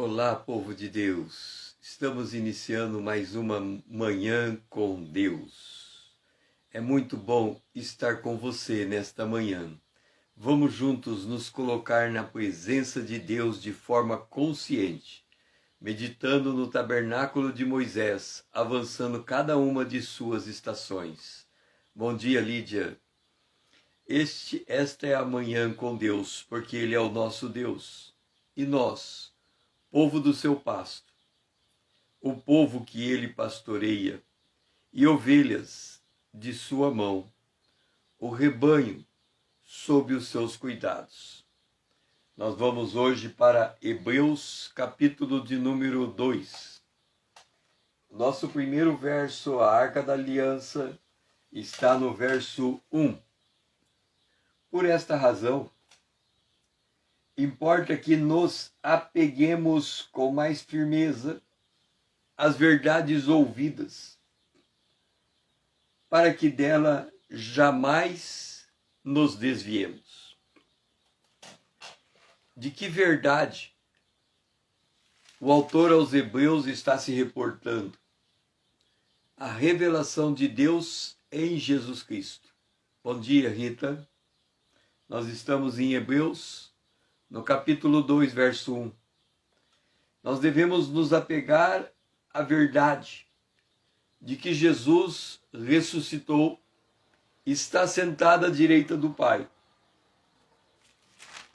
Olá, povo de Deus! Estamos iniciando mais uma manhã com Deus. É muito bom estar com você nesta manhã. Vamos juntos nos colocar na presença de Deus de forma consciente, meditando no tabernáculo de Moisés, avançando cada uma de suas estações. Bom dia, Lídia. Esta é a manhã com Deus, porque Ele é o nosso Deus. E nós, povo do seu pasto, o povo que ele pastoreia, e ovelhas de sua mão, o rebanho sob os seus cuidados. Nós vamos hoje para Hebreus, capítulo de número 2. Nosso primeiro verso, a Arca da Aliança, está no verso 1. Por esta razão, importa que nos apeguemos com mais firmeza às verdades ouvidas, para que dela jamais nos desviemos. De que verdade o autor aos Hebreus está se reportando? A revelação de Deus em Jesus Cristo. Bom dia, Rita. Nós estamos em Hebreus, no capítulo 2, verso 1. Nós devemos nos apegar à verdade de que Jesus ressuscitou, está sentado à direita do Pai.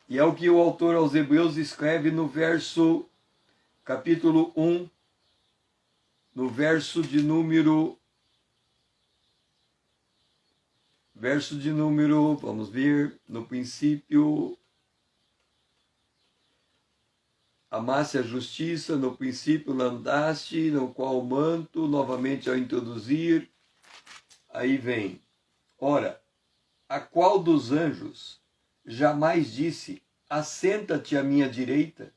E é o que o autor aos Hebreus escreve no verso, capítulo 1, no verso de número, vamos ver, no princípio, amasse a justiça, no princípio andaste, no qual o manto, novamente ao introduzir, aí vem, ora, a qual dos anjos jamais disse, assenta-te à minha direita,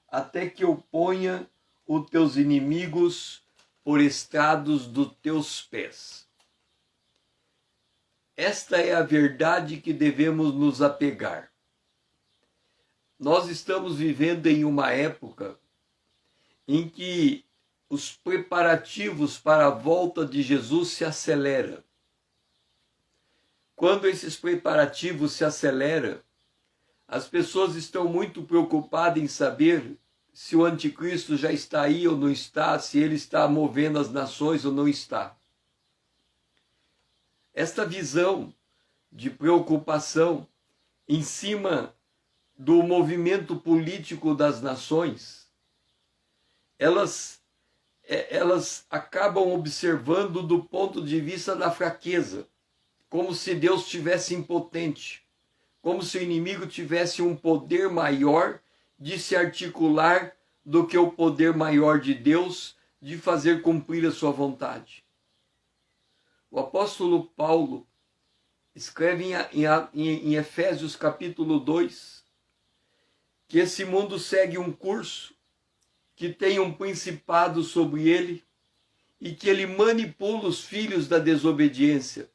até que eu ponha os teus inimigos por estrados dos teus pés. Esta é a verdade que devemos nos apegar. Nós estamos vivendo em uma época em que os preparativos para a volta de Jesus se aceleram. Quando esses preparativos se aceleram, as pessoas estão muito preocupadas em saber se o anticristo já está aí ou não está, se ele está movendo as nações ou não está. Esta visão de preocupação em cima do movimento político das nações, elas acabam observando do ponto de vista da fraqueza, como se Deus estivesse impotente, como se o inimigo tivesse um poder maior de se articular do que o poder maior de Deus de fazer cumprir a sua vontade. O apóstolo Paulo escreve em Efésios capítulo 2, que esse mundo segue um curso, que tem um principado sobre ele e que ele manipula os filhos da desobediência.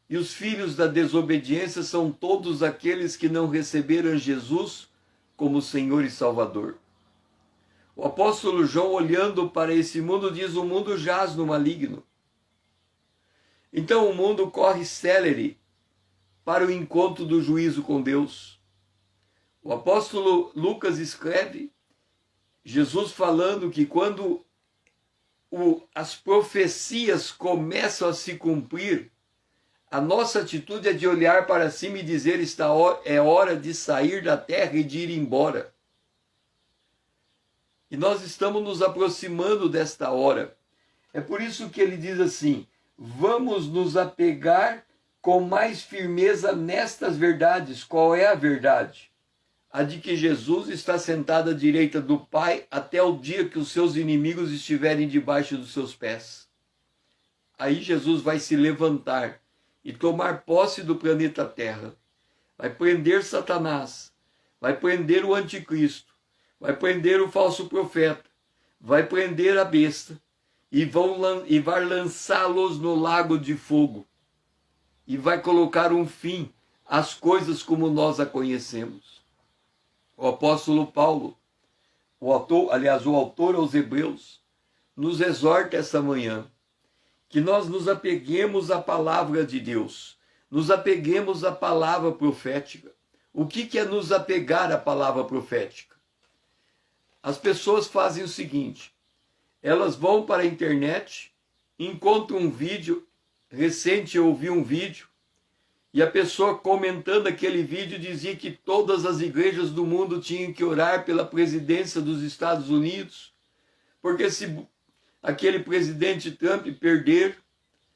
E os filhos da desobediência são todos aqueles que não receberam Jesus como Senhor e Salvador. O apóstolo João, olhando para esse mundo, diz: o mundo jaz no maligno. Então o mundo corre célere para o encontro do juízo com Deus. O apóstolo Lucas escreve, Jesus falando que quando as profecias começam a se cumprir, a nossa atitude é de olhar para cima e dizer: é hora de sair da terra e de ir embora. E nós estamos nos aproximando desta hora. É por isso que ele diz assim: vamos nos apegar com mais firmeza nestas verdades. Qual é a verdade? A de que Jesus está sentado à direita do Pai até o dia que os seus inimigos estiverem debaixo dos seus pés. Aí Jesus vai se levantar e tomar posse do planeta Terra. Vai prender Satanás, vai prender o anticristo, vai prender o falso profeta, vai prender a besta e vai lançá-los no lago de fogo e vai colocar um fim às coisas como nós a conhecemos. O apóstolo Paulo o autor aos Hebreus, nos exorta essa manhã, que nós nos apeguemos à palavra de Deus, nos apeguemos à palavra profética. O que é nos apegar à palavra profética? As pessoas fazem o seguinte, elas vão para a internet, encontram um vídeo, recente eu ouvi um vídeo, e a pessoa comentando aquele vídeo dizia que todas as igrejas do mundo tinham que orar pela presidência dos Estados Unidos, porque se aquele presidente Trump perder,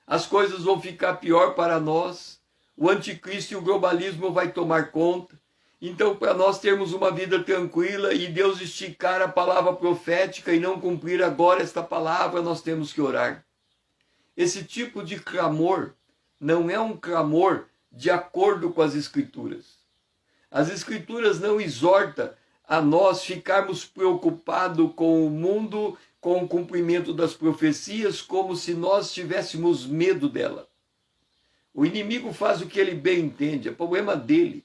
as coisas vão ficar pior para nós, o anticristo e o globalismo vai tomar conta. Então, para nós termos uma vida tranquila e Deus esticar a palavra profética e não cumprir agora esta palavra, nós temos que orar. Esse tipo de clamor não é um clamor de acordo com as Escrituras. As Escrituras não exortam a nós ficarmos preocupados com o mundo, com o cumprimento das profecias, como se nós tivéssemos medo dela. O inimigo faz o que ele bem entende, é problema dele.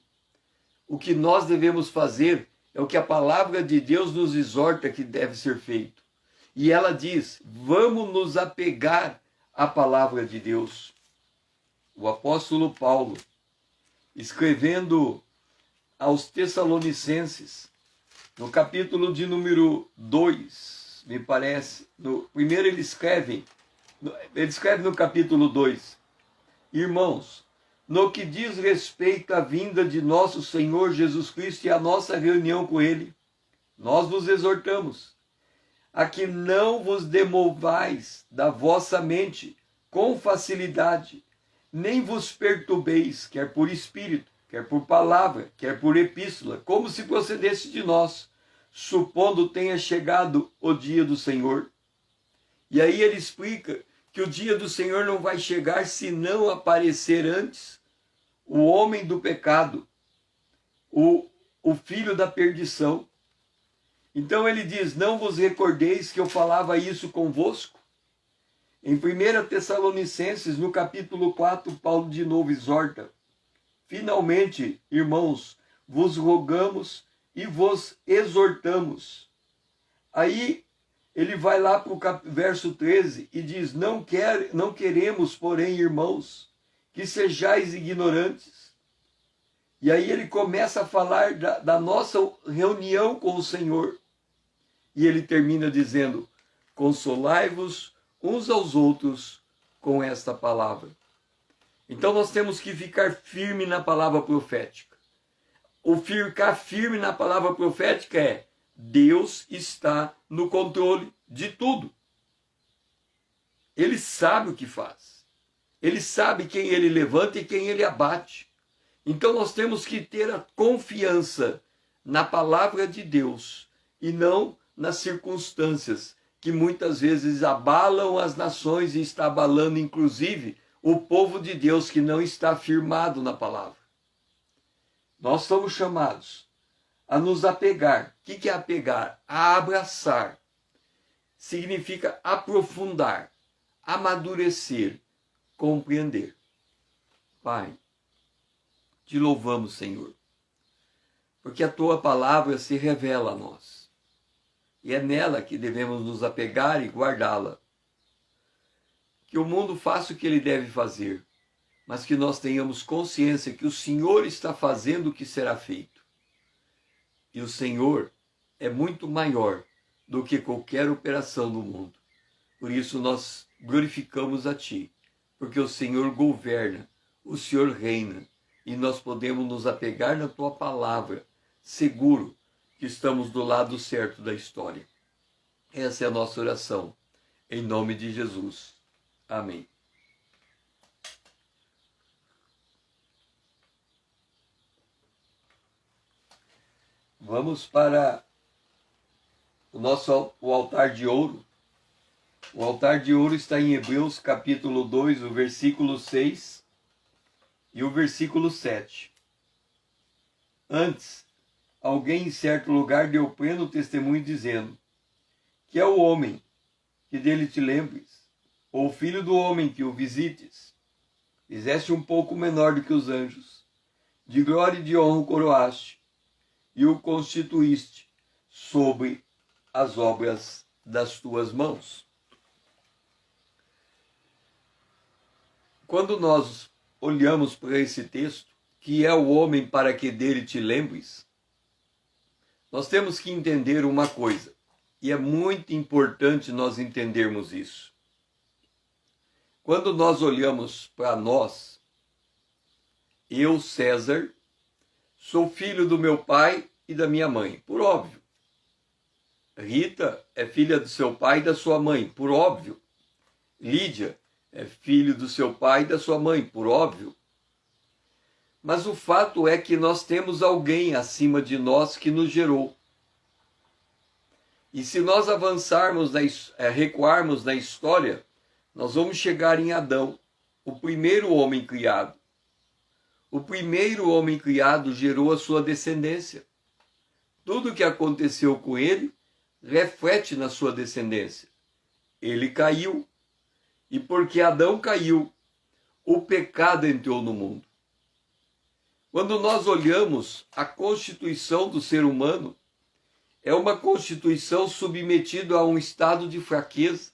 O que nós devemos fazer é o que a palavra de Deus nos exorta que deve ser feito. E ela diz, vamos nos apegar à palavra de Deus. O apóstolo Paulo, escrevendo aos Tessalonicenses, no capítulo de número 2, me parece, primeiro ele escreve no capítulo 2, irmãos, no que diz respeito à vinda de nosso Senhor Jesus Cristo e à nossa reunião com Ele, nós vos exortamos a que não vos demovais da vossa mente com facilidade, nem vos perturbeis, quer por espírito, quer por palavra, quer por epístola, como se procedesse de nós, supondo tenha chegado o dia do Senhor. E aí ele explica que o dia do Senhor não vai chegar se não aparecer antes o homem do pecado, o filho da perdição. Então ele diz, não vos recordeis que eu falava isso convosco? Em 1 Tessalonicenses, no capítulo 4, Paulo de novo exorta, finalmente, irmãos, vos rogamos e vos exortamos. Aí ele vai lá para o verso 13 e diz, não queremos, porém, irmãos, que sejais ignorantes. E aí ele começa a falar da nossa reunião com o Senhor. E ele termina dizendo, consolai-vos uns aos outros com esta palavra. Então nós temos que ficar firme na palavra profética. O ficar firme na palavra profética é, Deus está no controle de tudo. Ele sabe o que faz. Ele sabe quem ele levanta e quem ele abate. Então nós temos que ter a confiança na palavra de Deus e não nas circunstâncias que muitas vezes abalam as nações e está abalando inclusive o povo de Deus que não está firmado na palavra. Nós somos chamados a nos apegar. O que é apegar? A abraçar. Significa aprofundar, amadurecer, compreender. Pai, te louvamos, Senhor, porque a tua palavra se revela a nós. E é nela que devemos nos apegar e guardá-la. Que o mundo faça o que ele deve fazer, mas que nós tenhamos consciência que o Senhor está fazendo o que será feito. E o Senhor é muito maior do que qualquer operação do mundo. Por isso nós glorificamos a Ti, porque o Senhor governa, o Senhor reina, e nós podemos nos apegar na Tua palavra, seguro que estamos do lado certo da história. Essa é a nossa oração, em nome de Jesus. Amém. Vamos para o altar de ouro. O altar de ouro está em Hebreus capítulo 2, o versículo 6 e o versículo 7. Antes, alguém em certo lugar deu pleno testemunho dizendo, que é o homem que dele te lembres, ou o filho do homem que o visites. Fizeste um pouco menor do que os anjos, de glória e de honra o coroaste, e o constituíste sobre as obras das tuas mãos. Quando nós olhamos para esse texto, que é o homem para que dele te lembres, nós temos que entender uma coisa, e é muito importante nós entendermos isso. Quando nós olhamos para nós, eu, César, sou filho do meu pai e da minha mãe, por óbvio. Rita é filha do seu pai e da sua mãe, por óbvio. Lídia é filho do seu pai e da sua mãe, por óbvio. Mas o fato é que nós temos alguém acima de nós que nos gerou. E se nós avançarmos, recuarmos na história, nós vamos chegar em Adão, o primeiro homem criado. O primeiro homem criado gerou a sua descendência. Tudo o que aconteceu com ele reflete na sua descendência. Ele caiu. E porque Adão caiu, o pecado entrou no mundo. Quando nós olhamos a constituição do ser humano, é uma constituição submetida a um estado de fraqueza.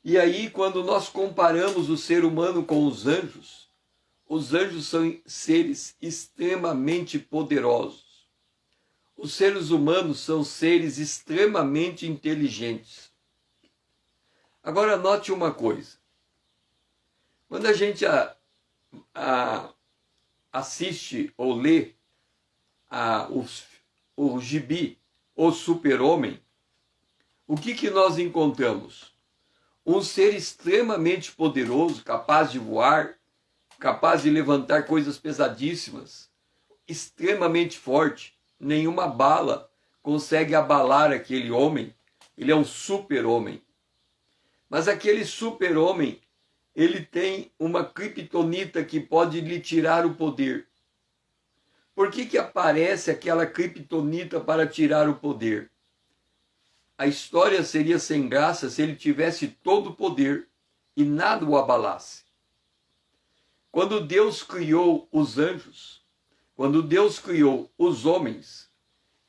E aí, quando nós comparamos o ser humano com os anjos são seres extremamente poderosos. Os seres humanos são seres extremamente inteligentes. Agora, note uma coisa. Quando a gente assiste ou lê o gibi, o Super-Homem, o que nós encontramos? Um ser extremamente poderoso, capaz de voar, capaz de levantar coisas pesadíssimas, extremamente forte. Nenhuma bala consegue abalar aquele homem. Ele é um super-homem. Mas aquele super-homem, ele tem uma criptonita que pode lhe tirar o poder. Por que aparece aquela criptonita para tirar o poder? A história seria sem graça se ele tivesse todo o poder e nada o abalasse. Quando Deus criou os anjos, quando Deus criou os homens,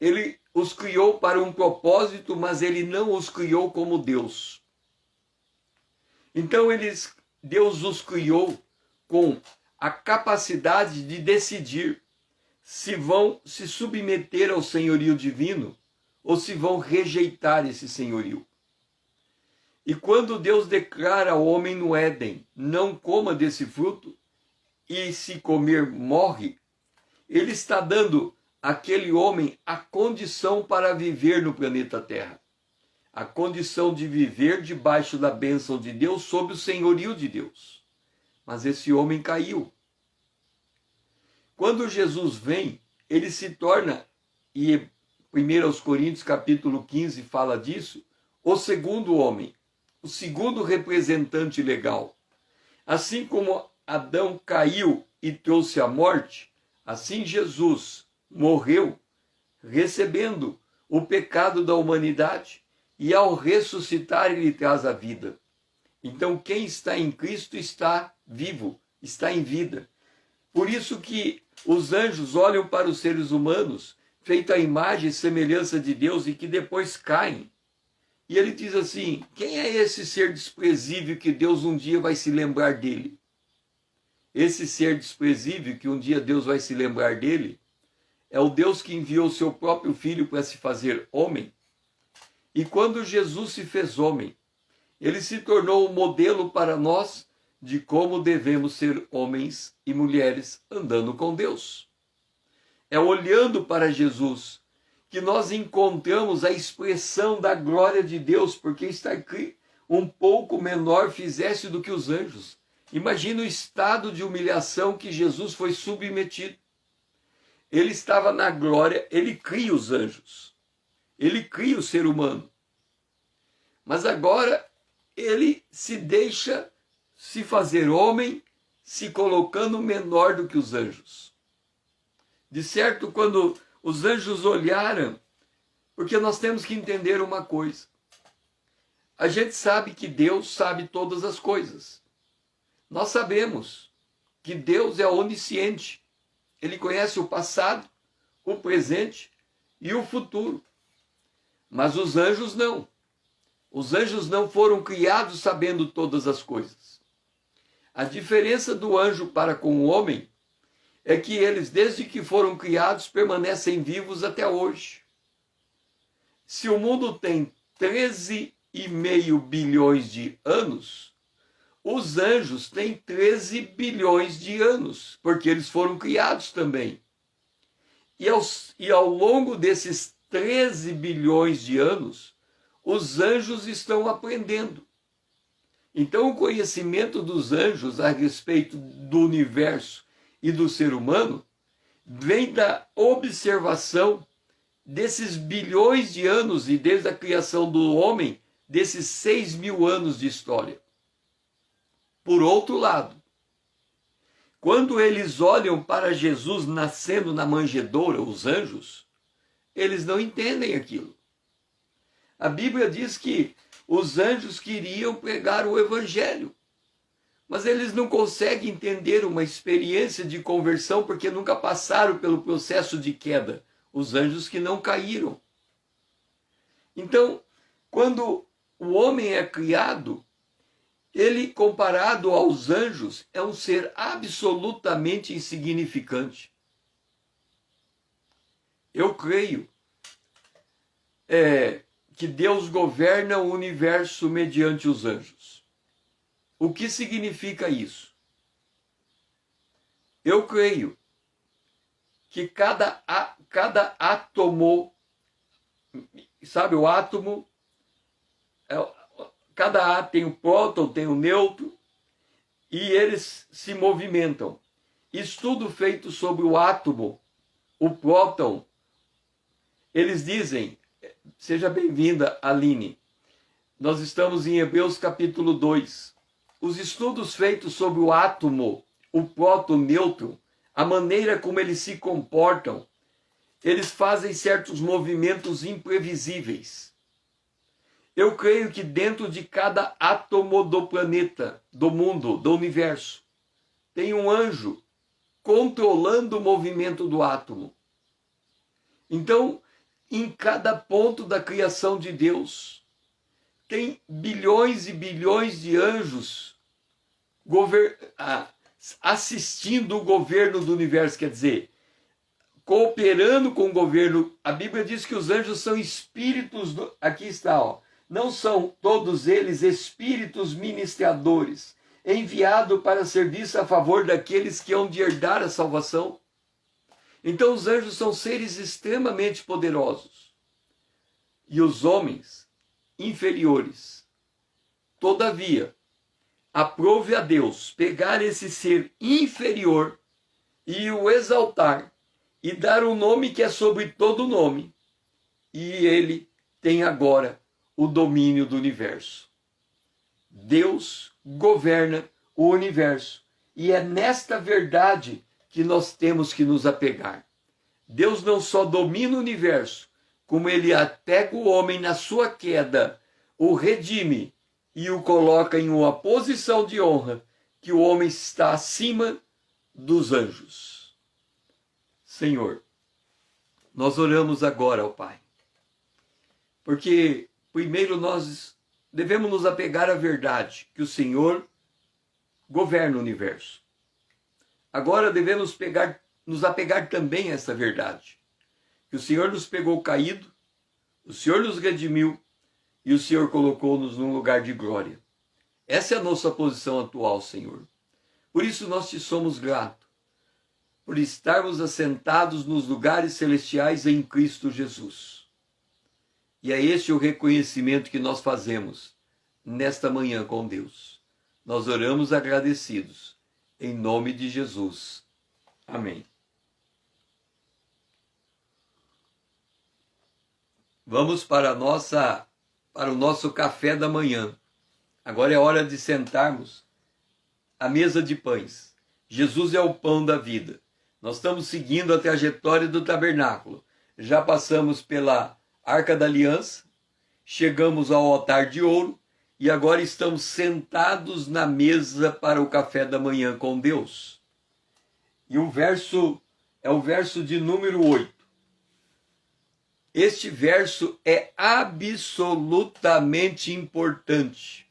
ele os criou para um propósito, mas ele não os criou como Deus. Então Deus os criou com a capacidade de decidir se vão se submeter ao senhorio divino ou se vão rejeitar esse senhorio. E quando Deus declara ao homem no Éden, não coma desse fruto, e se comer morre, ele está dando àquele homem a condição para viver no planeta Terra. A condição de viver debaixo da bênção de Deus, sob o senhorio de Deus. Mas esse homem caiu. Quando Jesus vem, ele se torna, e 1 Coríntios capítulo 15 fala disso, o segundo homem, o segundo representante legal. Assim como Adão caiu e trouxe a morte, assim Jesus morreu, recebendo o pecado da humanidade, e ao ressuscitar ele traz a vida. Então quem está em Cristo está vivo, está em vida. Por isso que os anjos olham para os seres humanos, feito a imagem e semelhança de Deus, e que depois caem. E ele diz assim: quem é esse ser desprezível que Deus um dia vai se lembrar dele? Esse ser desprezível que um dia Deus vai se lembrar dele é o Deus que enviou o seu próprio Filho para se fazer homem. E quando Jesus se fez homem, ele se tornou um modelo para nós de como devemos ser homens e mulheres andando com Deus. É olhando para Jesus que nós encontramos a expressão da glória de Deus, porque está aqui: um pouco menor fizeste do que os anjos. Imagina o estado de humilhação que Jesus foi submetido. Ele estava na glória, ele cria os anjos, ele cria o ser humano. Mas agora ele se deixa se fazer homem, se colocando menor do que os anjos. De certo, quando os anjos olharam, porque nós temos que entender uma coisa. A gente sabe que Deus sabe todas as coisas. Nós sabemos que Deus é onisciente. Ele conhece o passado, o presente e o futuro. Mas os anjos não. Os anjos não foram criados sabendo todas as coisas. A diferença do anjo para com o homem é que eles, desde que foram criados, permanecem vivos até hoje. Se o mundo tem 13,5 bilhões de anos, os anjos têm 13 bilhões de anos, porque eles foram criados também. E ao longo desses 13 bilhões de anos, os anjos estão aprendendo. Então, o conhecimento dos anjos a respeito do universo e do ser humano vem da observação desses bilhões de anos e desde a criação do homem, desses 6.000 anos de história. Por outro lado, quando eles olham para Jesus nascendo na manjedoura, os anjos, eles não entendem aquilo. A Bíblia diz que os anjos queriam pregar o evangelho, mas eles não conseguem entender uma experiência de conversão porque nunca passaram pelo processo de queda. Os anjos que não caíram. Então, quando o homem é criado, ele, comparado aos anjos, é um ser absolutamente insignificante. Eu creio que Deus governa o universo mediante os anjos. O que significa isso? Eu creio que cada átomo, sabe, o átomo, cada átomo tem o próton, tem o nêutron, e eles se movimentam. Estudo feito sobre o átomo, o próton, eles dizem, seja bem-vinda, Aline, nós estamos em Hebreus capítulo 2. Os estudos feitos sobre o átomo, o próton, o nêutron, a maneira como eles se comportam, eles fazem certos movimentos imprevisíveis. Eu creio que dentro de cada átomo do planeta, do mundo, do universo, tem um anjo controlando o movimento do átomo. Então, em cada ponto da criação de Deus, tem bilhões e bilhões de anjos assistindo o governo do universo, quer dizer, cooperando com o governo. A Bíblia diz que os anjos são espíritos, aqui está, ó, não são todos eles espíritos ministradores, enviados para serviço a favor daqueles que hão de herdar a salvação? Então os anjos são seres extremamente poderosos. E os homens inferiores, todavia, aprove a Deus pegar esse ser inferior e o exaltar e dar um nome que é sobre todo nome. E ele tem agora o domínio do universo. Deus governa o universo. E é nesta verdade que nós temos que nos apegar. Deus não só domina o universo, como ele pega o homem na sua queda, o redime e o coloca em uma posição de honra, que o homem está acima dos anjos. Senhor, nós oramos agora ao Pai, porque primeiro nós devemos nos apegar à verdade, que o Senhor governa o universo. Agora devemos nos apegar também a essa verdade, que o Senhor nos pegou caído, o Senhor nos redimiu e o Senhor colocou-nos num lugar de glória. Essa é a nossa posição atual, Senhor. Por isso nós te somos gratos, por estarmos assentados nos lugares celestiais em Cristo Jesus. E é este o reconhecimento que nós fazemos nesta manhã com Deus. Nós oramos agradecidos, em nome de Jesus. Amém. Vamos para o nosso café da manhã. Agora é hora de sentarmos à mesa de pães. Jesus é o pão da vida. Nós estamos seguindo a trajetória do tabernáculo. Já passamos pela Arca da Aliança, chegamos ao altar de ouro e agora estamos sentados na mesa para o café da manhã com Deus. E o verso é o verso de número 8. Este verso é absolutamente importante,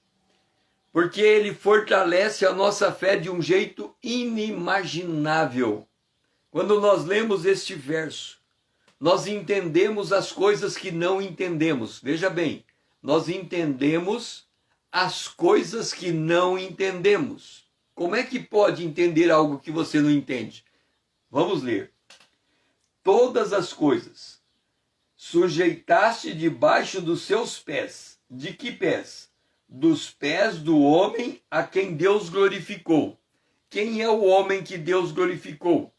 porque ele fortalece a nossa fé de um jeito inimaginável. Quando nós lemos este verso, nós entendemos as coisas que não entendemos. Veja bem, nós entendemos as coisas que não entendemos. Como é que pode entender algo que você não entende? Vamos ler. Todas as coisas sujeitaste debaixo dos seus pés. De que pés? Dos pés do homem a quem Deus glorificou. Quem é o homem que Deus glorificou?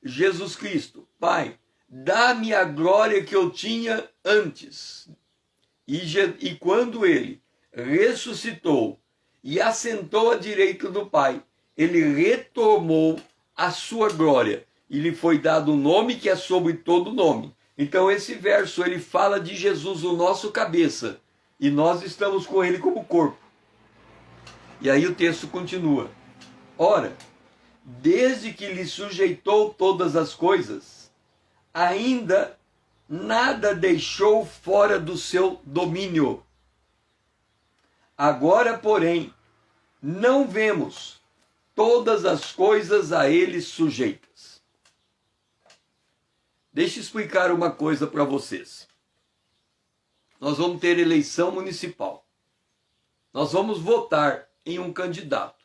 Jesus Cristo. Pai, dá-me a glória que eu tinha antes. E quando ele ressuscitou e assentou à direita do Pai, ele retomou a sua glória e lhe foi dado um nome que é sobre todo nome. Então esse verso ele fala de Jesus, o nosso cabeça, e nós estamos com ele como corpo. E aí o texto continua. Ora, desde que lhe sujeitou todas as coisas, ainda nada deixou fora do seu domínio. Agora, porém, não vemos todas as coisas a ele sujeitas. Deixa eu explicar uma coisa para vocês. Nós vamos ter eleição municipal. Nós vamos votar em um candidato.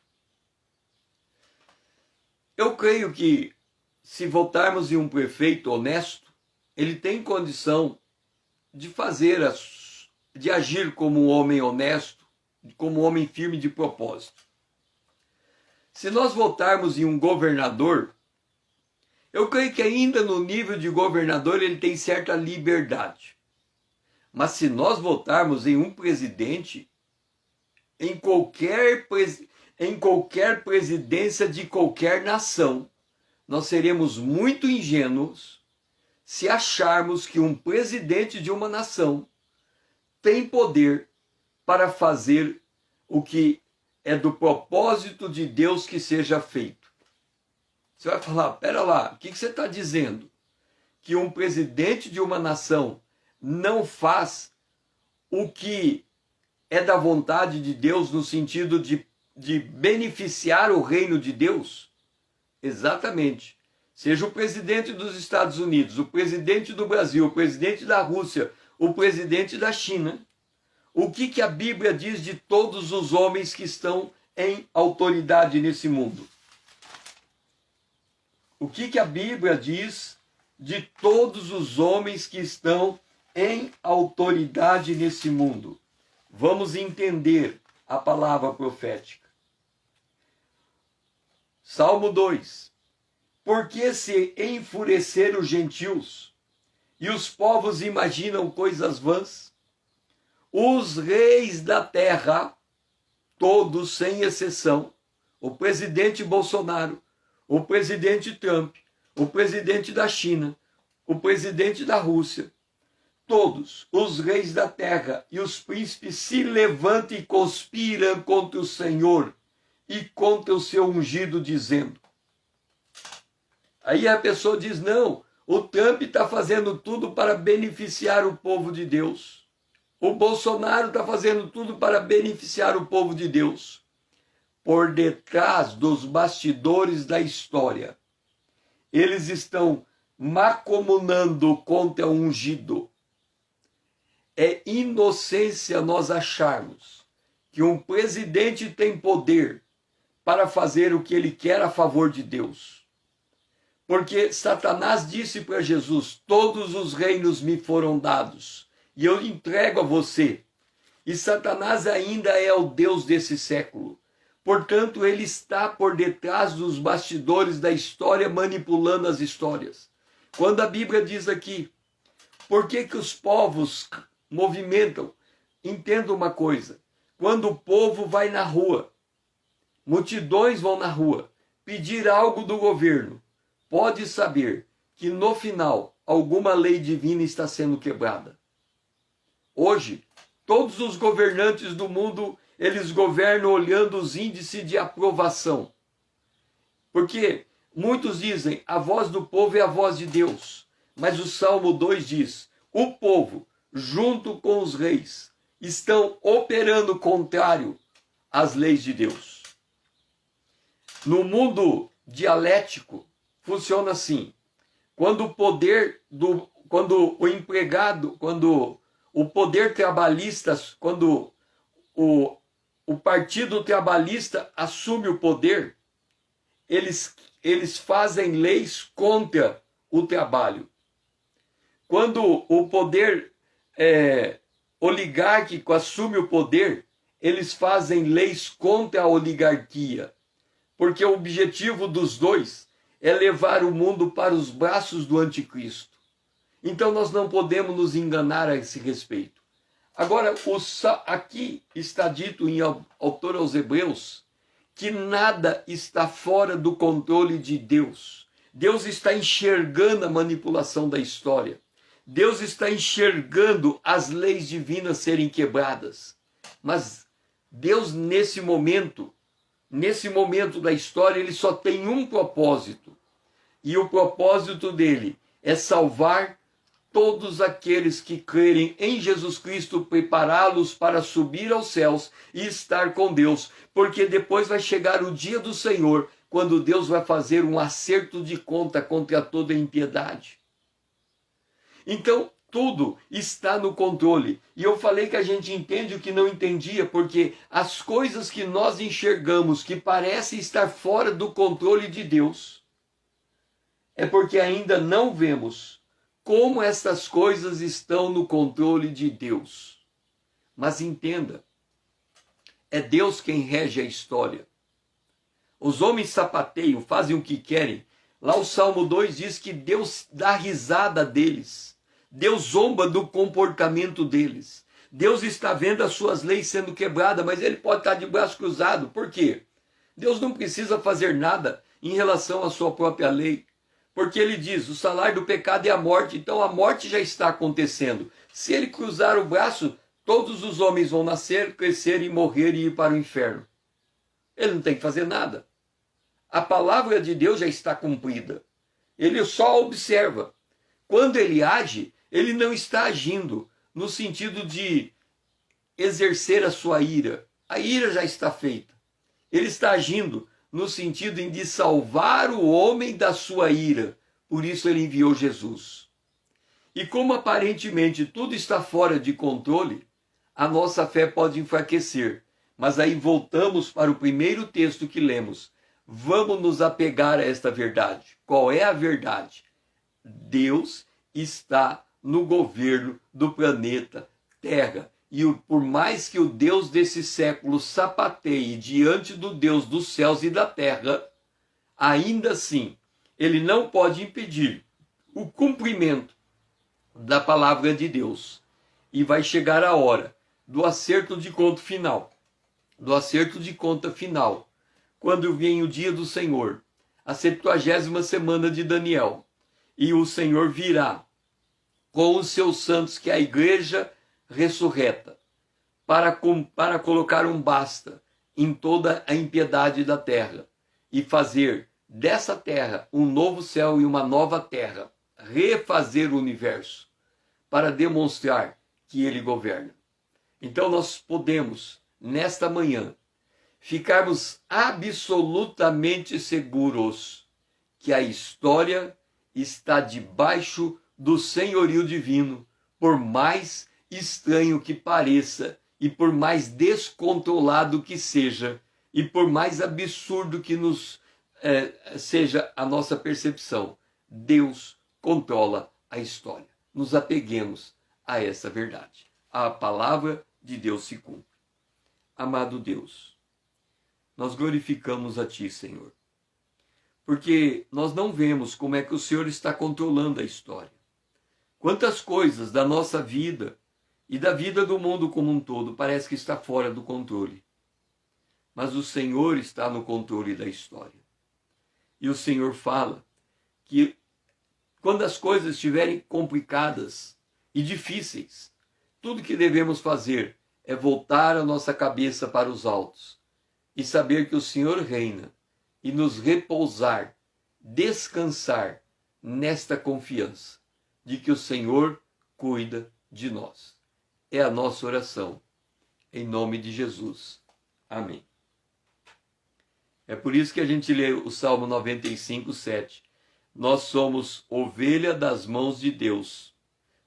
Eu creio que, se votarmos em um prefeito honesto, ele tem condição de de agir como um homem honesto, como um homem firme de propósito. Se nós votarmos em um governador, eu creio que ainda no nível de governador ele tem certa liberdade. Mas se nós votarmos em um presidente, em qualquer presidência de qualquer nação, nós seremos muito ingênuos se acharmos que um presidente de uma nação tem poder para fazer o que é do propósito de Deus que seja feito. Você vai falar, pera lá, o que você está dizendo? Que um presidente de uma nação não faz o que é da vontade de Deus no sentido de beneficiar o reino de Deus? Exatamente. Seja o presidente dos Estados Unidos, o presidente do Brasil, o presidente da Rússia, o presidente da China. O que a Bíblia diz de todos os homens que estão em autoridade nesse mundo? O que a Bíblia diz de todos os homens que estão em autoridade nesse mundo? Vamos entender a palavra profética. Salmo 2. Porque se enfureceram os gentios e os povos imaginam coisas vãs? Os reis da terra, todos sem exceção, o presidente Bolsonaro, o presidente Trump, o presidente da China, o presidente da Rússia, todos os reis da terra e os príncipes se levantam e conspiram contra o Senhor e contra o seu ungido, dizendo. Aí a pessoa diz, não, o Trump está fazendo tudo para beneficiar o povo de Deus. O Bolsonaro está fazendo tudo para beneficiar o povo de Deus. Por detrás dos bastidores da história, eles estão macomunando contra o ungido. É inocência nós acharmos que um presidente tem poder para fazer o que ele quer a favor de Deus. Porque Satanás disse para Jesus, todos os reinos me foram dados, e eu entrego a você. E Satanás ainda é o Deus desse século. Portanto, ele está por detrás dos bastidores da história, manipulando as histórias. Quando a Bíblia diz aqui, por que os povos movimentam? Entenda uma coisa, quando o povo vai na rua, multidões vão na rua, pedir algo do governo, pode saber que no final, alguma lei divina está sendo quebrada. Hoje, todos os governantes do mundo, eles governam olhando os índices de aprovação. Porque muitos dizem, a voz do povo é a voz de Deus. Mas o Salmo 2 diz, o povo, junto com os reis, estão operando contrário às leis de Deus. No mundo dialético, funciona assim. Quando o poder quando o empregado, quando o poder trabalhista, quando o partido trabalhista assume o poder, eles fazem leis contra o trabalho. Quando o poder oligárquico assume o poder, eles fazem leis contra a oligarquia. Porque o objetivo dos dois é levar o mundo para os braços do anticristo. Então nós não podemos nos enganar a esse respeito. Agora, aqui está dito em autor aos Hebreus que nada está fora do controle de Deus. Deus está enxergando a manipulação da história. Deus está enxergando as leis divinas serem quebradas. Mas Deus, nesse momento da história, ele só tem um propósito. E o propósito dele é salvar todos aqueles que crerem em Jesus Cristo, prepará-los para subir aos céus e estar com Deus, porque depois vai chegar o dia do Senhor, quando Deus vai fazer um acerto de conta contra toda impiedade. Então, tudo está no controle. E eu falei que a gente entende o que não entendia, porque as coisas que nós enxergamos que parecem estar fora do controle de Deus, é porque ainda não vemos como estas coisas estão no controle de Deus. Mas entenda, é Deus quem rege a história. Os homens sapateiam, fazem o que querem. Lá o Salmo 2 diz que Deus dá risada deles. Deus zomba do comportamento deles. Deus está vendo as suas leis sendo quebradas, mas ele pode estar de braço cruzado. Por quê? Deus não precisa fazer nada em relação à sua própria lei. Porque ele diz, o salário do pecado é a morte, então a morte já está acontecendo. Se ele cruzar o braço, todos os homens vão nascer, crescer e morrer e ir para o inferno. Ele não tem que fazer nada. A palavra de Deus já está cumprida. Ele só observa. Quando ele age, ele não está agindo no sentido de exercer a sua ira. A ira já está feita. Ele está agindo no sentido de salvar o homem da sua ira. Por isso ele enviou Jesus. E como aparentemente tudo está fora de controle, a nossa fé pode enfraquecer. Mas aí voltamos para o primeiro texto que lemos. Vamos nos apegar a esta verdade. Qual é a verdade? Deus está no governo do planeta Terra. E por mais que o Deus desse século sapateie diante do Deus dos céus e da terra, ainda assim, ele não pode impedir o cumprimento da palavra de Deus. E vai chegar a hora do acerto de conta final. Do acerto de conta final. Quando vem o dia do Senhor, a 70ª semana de Daniel. E o Senhor virá com os seus santos, que é a igreja ressurreta, para colocar um basta em toda a impiedade da terra e fazer dessa terra um novo céu e uma nova terra, refazer o universo para demonstrar que ele governa. Então nós podemos, nesta manhã, ficarmos absolutamente seguros que a história está debaixo do senhorio divino, por mais estranho que pareça, e por mais descontrolado que seja, e por mais absurdo que seja a nossa percepção, Deus controla a história. Nos apeguemos a essa verdade. A palavra de Deus se cumpre. Amado Deus, nós glorificamos a Ti, Senhor, porque nós não vemos como é que o Senhor está controlando a história. Quantas coisas da nossa vida e da vida do mundo como um todo parece que está fora do controle. Mas o Senhor está no controle da história. E o Senhor fala que quando as coisas estiverem complicadas e difíceis, tudo que devemos fazer é voltar a nossa cabeça para os altos e saber que o Senhor reina e nos repousar, descansar nesta confiança de que o Senhor cuida de nós. É a nossa oração. Em nome de Jesus. Amém. É por isso que a gente lê o Salmo 95, 7. Nós somos ovelha das mãos de Deus.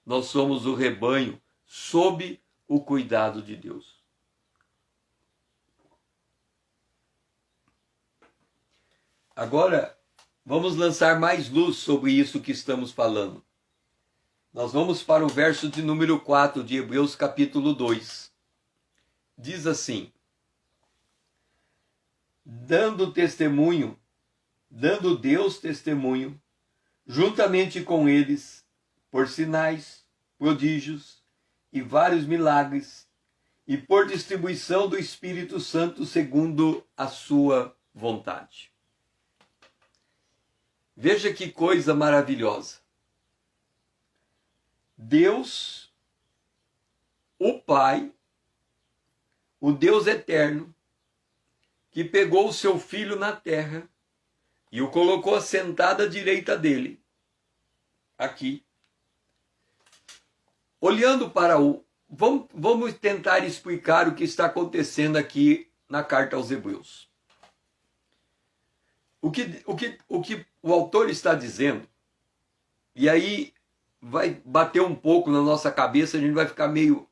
Nós somos o rebanho sob o cuidado de Deus. Agora, vamos lançar mais luz sobre isso que estamos falando. Nós vamos para o verso de número 4 de Hebreus capítulo 2. Diz assim: dando Deus testemunho, juntamente com eles, por sinais, prodígios e vários milagres, e por distribuição do Espírito Santo segundo a sua vontade. Veja que coisa maravilhosa. Deus, o Pai, o Deus eterno, que pegou o seu Filho na terra e o colocou sentado à direita dele, aqui. Olhando para o... Vamos tentar explicar o que está acontecendo aqui na carta aos Hebreus. O que o autor está dizendo, e aí vai bater um pouco na nossa cabeça, a gente vai ficar meio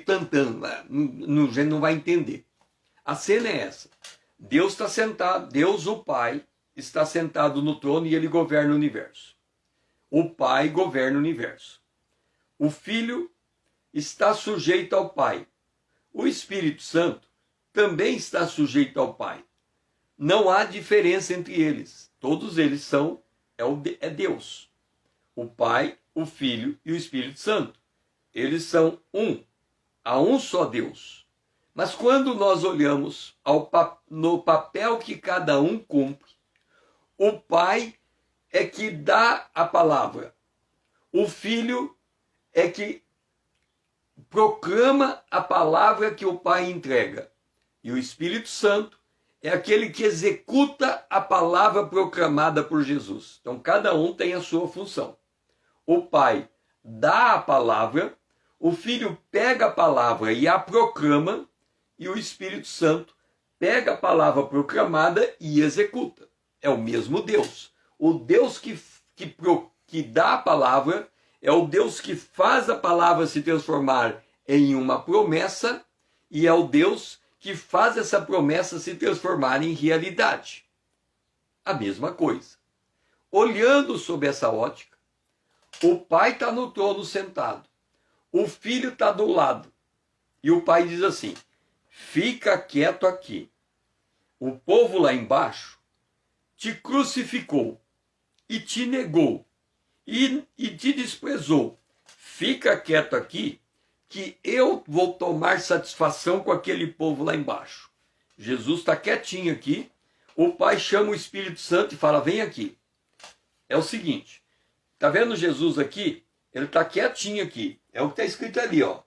tantando, a gente não vai entender. A cena é essa: Deus está sentado, Deus o Pai está sentado no trono e ele governa o universo. O Pai governa o universo. O Filho está sujeito ao Pai. O Espírito Santo também está sujeito ao Pai. Não há diferença entre eles. Todos eles é Deus. O Pai, o Filho e o Espírito Santo. Eles são um. Há um só Deus. Mas quando nós olhamos no papel que cada um cumpre, o Pai é que dá a palavra. O Filho é que proclama a palavra que o Pai entrega. E o Espírito Santo é aquele que executa a palavra proclamada por Jesus. Então, cada um tem a sua função. O Pai dá a palavra, o Filho pega a palavra e a proclama, e o Espírito Santo pega a palavra proclamada e executa. É o mesmo Deus. O Deus que dá a palavra é o Deus que faz a palavra se transformar em uma promessa, e é o Deus que faz essa promessa se transformar em realidade. A mesma coisa. Olhando sob essa ótica, o Pai está no trono sentado, o Filho está do lado, e o Pai diz assim: fica quieto aqui. O povo lá embaixo te crucificou e te negou e te desprezou. Fica quieto aqui, que eu vou tomar satisfação com aquele povo lá embaixo. Jesus está quietinho aqui. O Pai chama o Espírito Santo e fala: vem aqui. É o seguinte, tá vendo Jesus aqui? Ele está quietinho aqui. É o que está escrito ali, ó.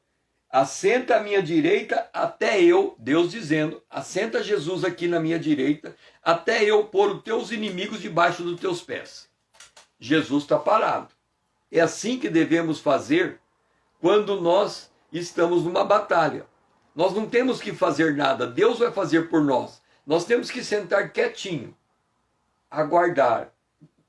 Assenta à minha direita até eu, Deus dizendo, assenta Jesus aqui na minha direita, até eu pôr os teus inimigos debaixo dos teus pés. Jesus está parado. É assim que devemos fazer quando nós estamos numa batalha. Nós não temos que fazer nada, Deus vai fazer por nós. Nós temos que sentar quietinho, aguardar.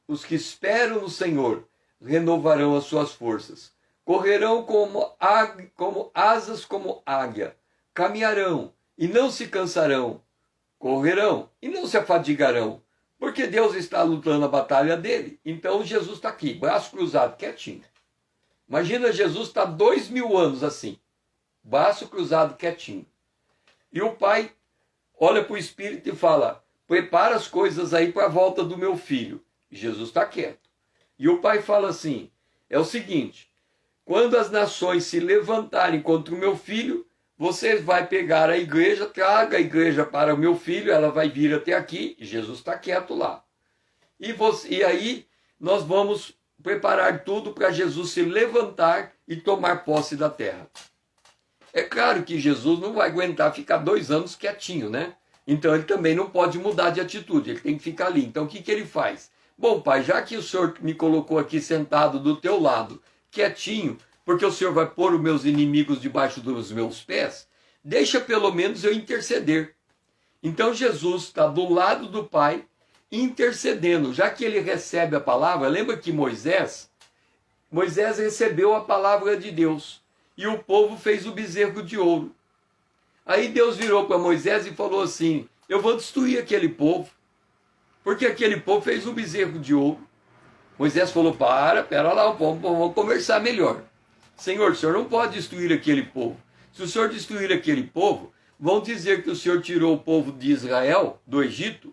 Os que esperam no Senhor renovarão as suas forças. Correrão como asas como águia. Caminharão e não se cansarão. Correrão e não se afadigarão. Porque Deus está lutando a batalha dele. Então Jesus está aqui, braço cruzado, quietinho. Imagina, Jesus está 2000 anos assim, braço cruzado, quietinho. E o Pai olha para o Espírito e fala: prepara as coisas aí para a volta do meu filho. E Jesus está quieto. E o Pai fala assim: é o seguinte, quando as nações se levantarem contra o meu filho, você vai pegar a igreja, traga a igreja para o meu filho, ela vai vir até aqui, e Jesus está quieto lá. E aí nós vamos preparar tudo para Jesus se levantar e tomar posse da terra. É claro que Jesus não vai aguentar ficar 2 anos quietinho, né? Então ele também não pode mudar de atitude, ele tem que ficar ali. Então o que ele faz? Bom, Pai, já que o Senhor me colocou aqui sentado do teu lado, quietinho, porque o Senhor vai pôr os meus inimigos debaixo dos meus pés, deixa pelo menos eu interceder. Então Jesus está do lado do Pai, intercedendo, já que ele recebe a palavra. Lembra que Moisés recebeu a palavra de Deus, e o povo fez o bezerro de ouro. Aí Deus virou para Moisés e falou assim: eu vou destruir aquele povo, porque aquele povo fez o bezerro de ouro. Moisés falou: pera lá, vamos conversar melhor. Senhor, o Senhor não pode destruir aquele povo. Se o Senhor destruir aquele povo, vão dizer que o Senhor tirou o povo de Israel, do Egito,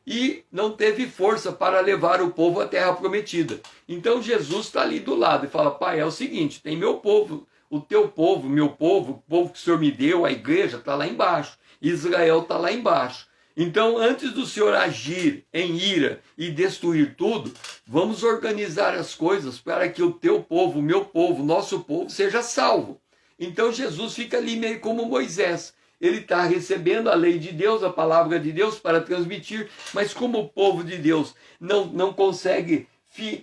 e não teve força para levar o povo à terra prometida. Então Jesus está ali do lado e fala: Pai, é o seguinte, tem meu povo, o teu povo, meu povo, o povo que o Senhor me deu, a igreja está lá embaixo, Israel está lá embaixo. Então, antes do Senhor agir em ira e destruir tudo, vamos organizar as coisas para que o teu povo, o meu povo, nosso povo seja salvo. Então Jesus fica ali meio como Moisés. Ele está recebendo a lei de Deus, a palavra de Deus para transmitir, mas como o povo de Deus não consegue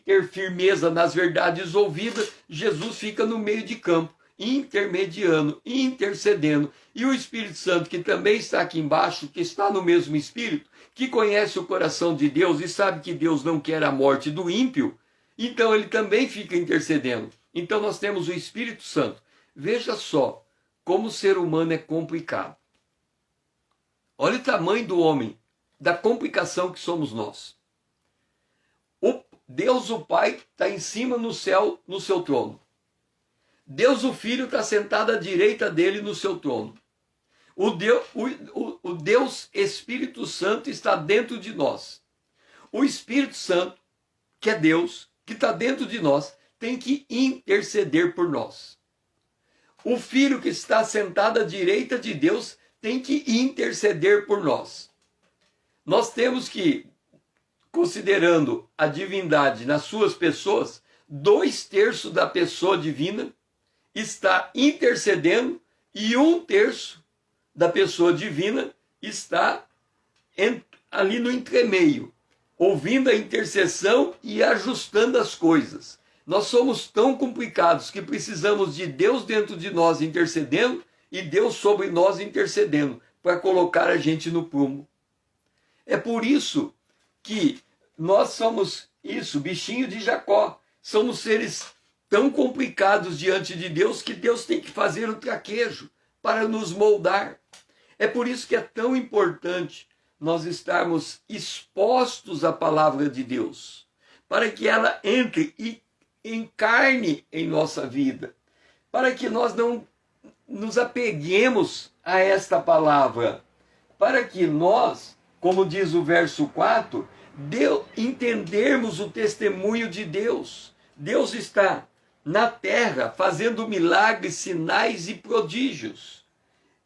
ter firmeza nas verdades ouvidas, Jesus fica no meio de campo, intermediando, intercedendo. E o Espírito Santo, que também está aqui embaixo, que está no mesmo Espírito, que conhece o coração de Deus e sabe que Deus não quer a morte do ímpio, então ele também fica intercedendo. Então nós temos o Espírito Santo. Veja só como o ser humano é complicado. Olha o tamanho do homem, da complicação que somos nós. Deus o Pai está em cima no céu, no seu trono. Deus o Filho está sentado à direita dele no seu trono. O Deus Espírito Santo está dentro de nós. O Espírito Santo, que é Deus, que está dentro de nós, tem que interceder por nós. O Filho que está sentado à direita de Deus tem que interceder por nós. Nós temos que, considerando a divindade nas suas pessoas, 2/3 da pessoa divina está intercedendo e 1/3 da pessoa divina está ali no entremeio, ouvindo a intercessão e ajustando as coisas. Nós somos tão complicados que precisamos de Deus dentro de nós intercedendo e Deus sobre nós intercedendo para colocar a gente no prumo. É por isso que nós somos isso, bichinho de Jacó. Somos seres tão complicados diante de Deus que Deus tem que fazer o traquejo para nos moldar. É por isso que é tão importante nós estarmos expostos à palavra de Deus, para que ela entre e encarne em nossa vida, para que nós não nos apeguemos a esta palavra, para que nós, como diz o verso 4, entendermos o testemunho de Deus. Deus está na terra fazendo milagres, sinais e prodígios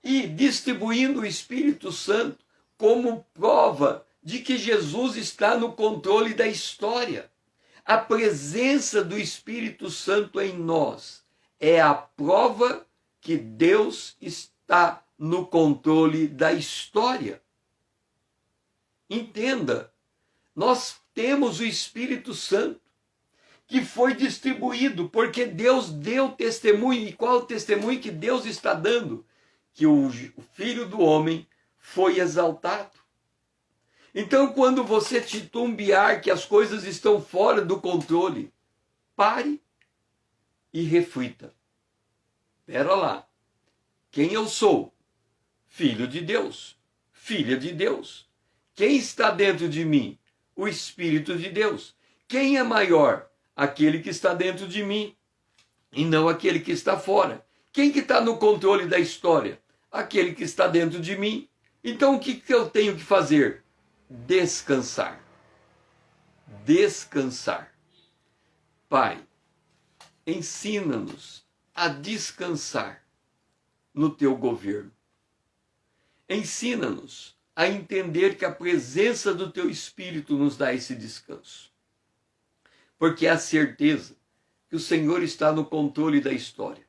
e distribuindo o Espírito Santo como prova de que Jesus está no controle da história. A presença do Espírito Santo em nós é a prova que Deus está no controle da história. Entenda, nós temos o Espírito Santo que foi distribuído porque Deus deu testemunho. E qual é o testemunho que Deus está dando? Que o Filho do Homem foi exaltado. Então, quando você titubear que as coisas estão fora do controle, pare e reflita. Pera lá, quem eu sou? Filho de Deus, filha de Deus. Quem está dentro de mim? O Espírito de Deus. Quem é maior? Aquele que está dentro de mim e não aquele que está fora. Quem que está no controle da história? Aquele que está dentro de mim. Então o que eu tenho que fazer? Descansar. Descansar. Pai, ensina-nos a descansar no teu governo. Ensina-nos a entender que a presença do teu Espírito nos dá esse descanso. Porque é a certeza que o Senhor está no controle da história.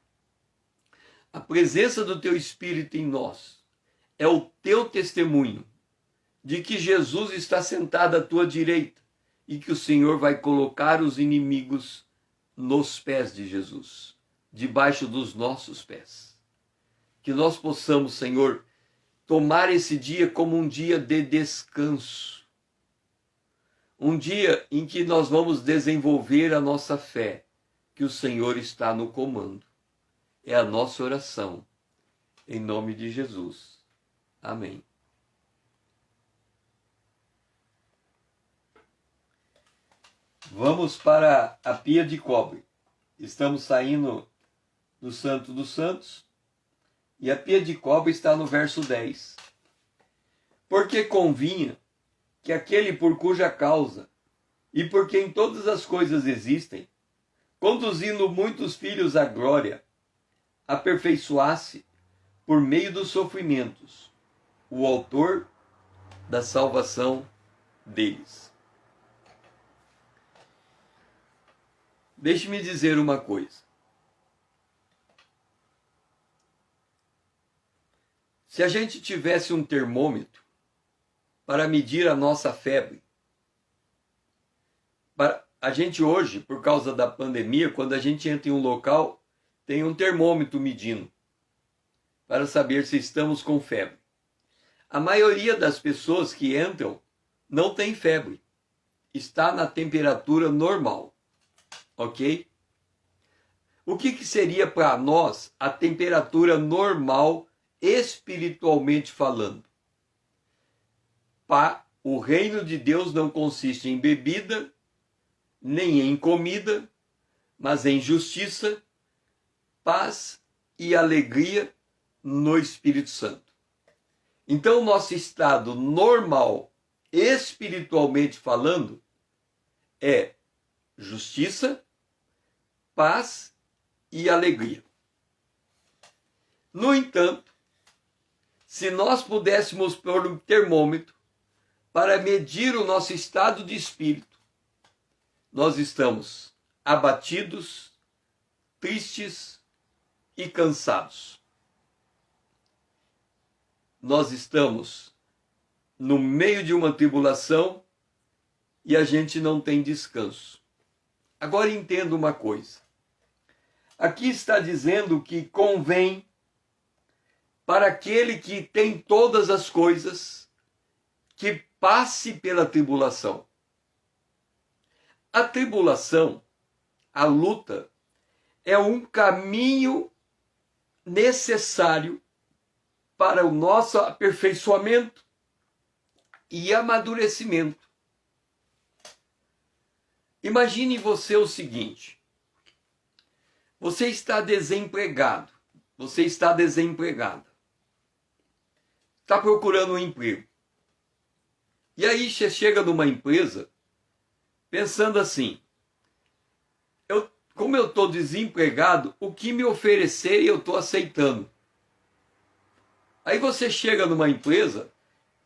A presença do teu Espírito em nós é o teu testemunho de que Jesus está sentado à tua direita e que o Senhor vai colocar os inimigos nos pés de Jesus, debaixo dos nossos pés. Que nós possamos, Senhor, tomar esse dia como um dia de descanso. Um dia em que nós vamos desenvolver a nossa fé, que o Senhor está no comando. É a nossa oração, em nome de Jesus. Amém. Vamos para a pia de cobre. Estamos saindo do Santo dos Santos e a pia de cobre está no verso 10. Porque convinha que aquele por cuja causa e por quem todas as coisas existem, conduzindo muitos filhos à glória, aperfeiçoasse por meio dos sofrimentos o autor da salvação deles. Deixe-me dizer uma coisa. Se a gente tivesse um termômetro para medir a nossa febre, a gente hoje, por causa da pandemia, quando a gente entra em um local, tem um termômetro medindo para saber se estamos com febre. A maioria das pessoas que entram não tem febre, está na temperatura normal. Ok? O que seria para nós a temperatura normal, espiritualmente falando? O reino de Deus não consiste em bebida, nem em comida, mas em justiça, paz e alegria no Espírito Santo. Então, nosso estado normal, espiritualmente falando, é justiça, paz e alegria. No entanto, se nós pudéssemos pôr um termômetro para medir o nosso estado de espírito, nós estamos abatidos, tristes e cansados. Nós estamos no meio de uma tribulação e a gente não tem descanso. Agora entenda uma coisa. Aqui está dizendo que convém para aquele que tem todas as coisas que passe pela tribulação. A tribulação, a luta, é um caminho necessário para o nosso aperfeiçoamento e amadurecimento. Imagine você o seguinte: você está desempregado, está procurando um emprego. E aí você chega numa empresa pensando assim: como eu estou desempregado, o que me oferecerem eu estou aceitando. Aí você chega numa empresa,